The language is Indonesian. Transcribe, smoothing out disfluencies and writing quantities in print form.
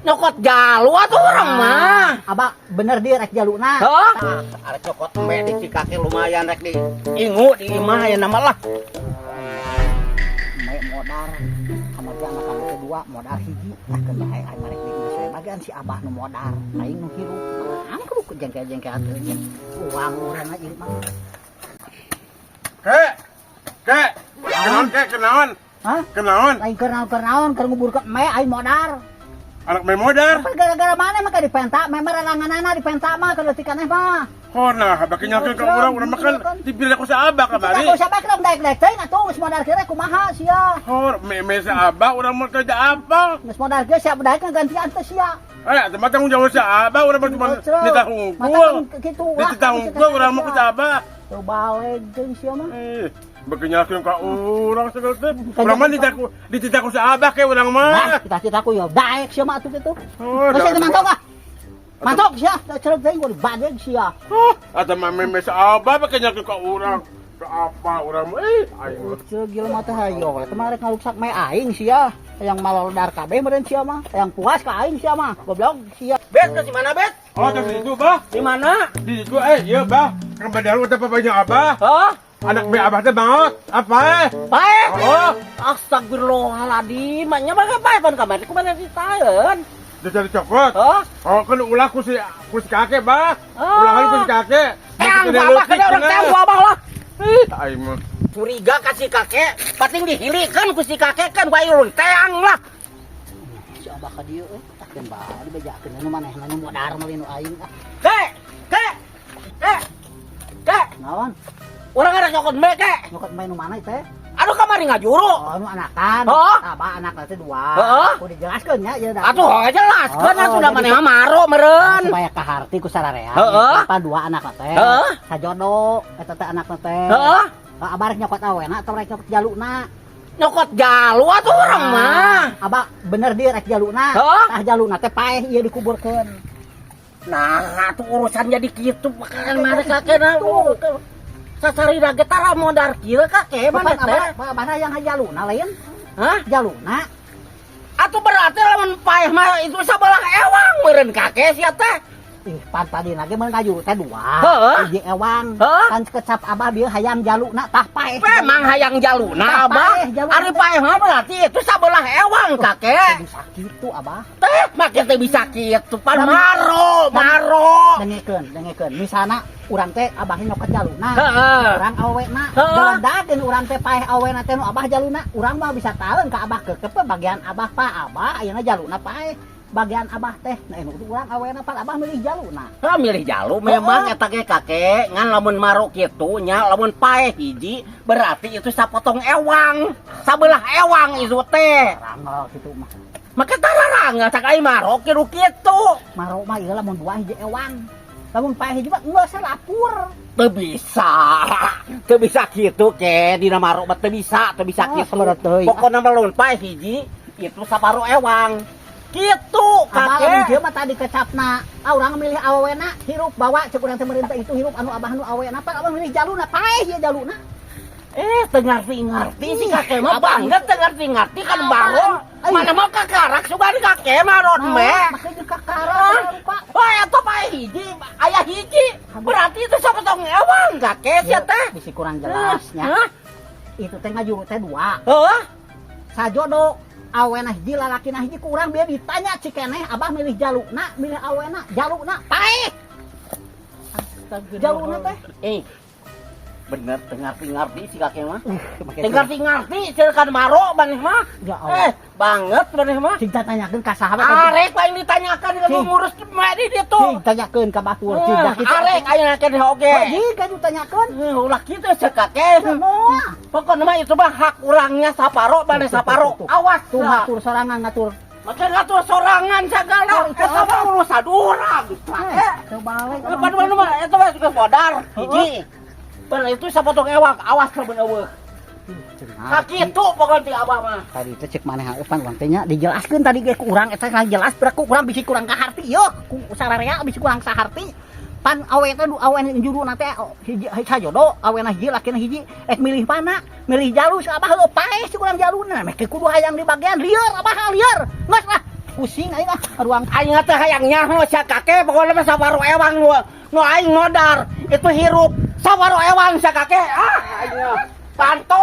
Nyokot jalu atuh orang mah. Abah bener dia rek jaluna. Hah? Arek nyokot me di Cikake lumayan rek di ingu di imah ya nama lah. Me modal. Kamar dia anak kamu kedua modal hiji. Tak kenal ai marek di sesuai bagian si abah nu modal. Aing nu hirup. Am kudu jengkel-jengkel atuh. Uang urang aja mah. Kek, kenaon? Hah? Kenaon? Lain kenaon keur nguburkeun me aing modal. Anak main modal? Apa gara-gara mana mah ka dipenta? Memang ranganana dipenta mah kalau tikaneh mah. Oh nah, baki nyangkeun ka urang makan dipilih aku sa abah kamari. Kita usah bae keur daek-daek teh atuh geus modal kieu kumaha sia. Oh, me sa abah urang mah kerja apa? Geus modal kieu sia daek gantian teh sia. Teu tanggung jawab sa abah urang mah cuma nita hungkul. Kitu Nita hungkul urang mah ka abah. Tuh balik jeung sia mah. Baki nyangkeun ka urang segala teh. Urang mah ditita ku sa abah ke urang mah. Cita-cita ku ya daek sia mah atuh kitu. Oh, Geus mantap ka? Mantap sia, cereuh teh gua badeg sia. Atuh mah me sa abah baki nyangkeun ka urang. Ka apa urang mah aing. Ceu gila mah teh hayo, teh mah rek ngaruksak me aing sia. Yang malodar kabeh meureun sia mah, yang puas ka aing sia mah. Goblok sia. Bet di mana bet? Oh, di situ bah. Di mana? Di situ iya bah. Kang Badar udah papanya abah. Hah? Anak be abah teh banget. Apa? Pae. Oh, Astagfirullahaladzim. Nya mah pae pan kamari kumaha ditaeun. dia cari coklat. Hah? Oh, kan ulah ku si kakek bah. Oh. Ulah ku si kakek. Yang abah kada orang teh abah lah. Aing mah. Curiga ka si kakek, pating dihilikeun ku si kakek kan wae urang teang lah. Si abah ka dieu takeun bae dibejakeun anu manehna nu modar mah nu aing ah. Kek. Naon? Urang ada nyokot me kek. Nyokot main nu mana teh? Aduh kamari ngajuru. Oh, nu anakan. Hah? Abah anakna teh dua. Heeh. Kudu dijelaskeun nya ieu da. Atuh jelaskeun Oh, sudah jadi- maneh maro meureun. Supaya kaharti ku sararea. Heeh. Apa dua anakna teh? Heeh. Sajodo eta teh anakna teh. Heeh. Abah rek nyokot awena atau rek nyokot jaluna? Nyokot jalu atuh urang mah. Abah bener dia rek jaluna. Heeh. Tah jaluna teh paeh ieu dikuburkeun. Nah, atuh urusan jadi kitu pakean mah kakekna. Sasarina ge tara modar kieu kakek mana Bukan teh? abah yang jaluna lain. Hah? Jaluna. Atuh berarti lamun paeh mah itu sabelah ewang meureun kakek sia teh. Ih, pan tadi lagi mun ngajuru teh dua. Heeh. Hiji ewang. Heeh. Kan kecap abah bieu hayang jaluna tah paeh. Memang hayang jaluna abah. Paeh, jaluna Ari teh. paeh mah berarti itu sabelah ewang kakek. Bisa kitu abah. Teh make teh bisa kitu pan Dan- maro. Dengekeun. Misalna urang teh abah nyokot jaluna. Heeh. Urang awena. Heeh. Jeledag deun urang teh paeh awena teh nu abah jaluna. Urang mah bisa taeun ka abah kekep bagian abah pa abah ayeuna jaluna paeh. Bagian abah teh nah nu urang awena pan abah milih jaluna. Hah, milih jalu memang eta ge kakek ngan lamun maro kitu nya lamun paeh hiji berarti itu sapotong ewang. Sabelah ewang itu teh. Rangol kitu mah. Make tararanga cak ai maro kitu kitu. Maro mah ieu lamun dua hiji ewang. Lamun paeh hiji mah geus salapur. Teu bisa kitu ke dina maro mah teu bisa kitu. sabar teuing. Pokona mah lamun paeh hiji itu saparo ewang. Kitu Abah lamun kakek. dieu mah tadi kecapna. Urang milih awena hirup bawa cek urang teh meureuh itu hirup anu abah nu awena pan abah milih jaluna paeh ieu jaluna. Teu ngarti si kakek mah banget teu ngarti kan baro. Mana mau kakarak sugan kakek mah rod me. Make jeung kakara lupa. Wah, eta paeh hiji, aya hiji. Berarti itu sapotong ewang kakek sia teh. Bisi kurang jelasnya. Hah? Itu teh ngajuru teh dua. Heeh. Sajodo awena hiji lalakina hiji ku urang bieu ditanya cikeneh abah milih jaluna milih awena jaluna paeh. Jaluna teh. Bener teu ngarti si kakek mah. Make Teu ngarti sieukan maro maneh mah. Ya Allah. Banget maneh mah. Cing tanyakeun ka sahabat. Arek paling ditanyakan kalau ngurus me di ditu. Cing tanyakeun ka batur cing dah kitu. Arek ayeuna keneh oge. Jika ditanyakeun. Ulah kitu cek kakek. Semua. Pokoknya mah itu mah hak urangnya saparo maneh saparo. Awas Tuh lah. ngatur sorangan ngatur. Maka ngatur sorangan segala. Eta mah urusan urang. Kebalik. Pan mah eta mah juga modar hiji. Pan itu sapotong ewang, awas ka beun eueuh. Kaki itu pokoknya ti abah mah. Tadi teh cek maneh pan urang teh nya dijelaskeun tadi ge ku urang eta jelas beraku urang bisi kurang kaharti yo ku sararea bisi kurang saharti. Pan awe teh awen juru na teh hiji sajodo awena hiji lakina hiji milih mana? Milih jalu si abah heuh paeh si kurang jaluna make kudu hayang di bagian lieur abah lieur. Geus lah. pusing aing ruang Aing teh hayang nyaho sia kakek pokoknya mah sabaro ewang nu aing modar itu hirup sabaro ewang sia kakek aing panto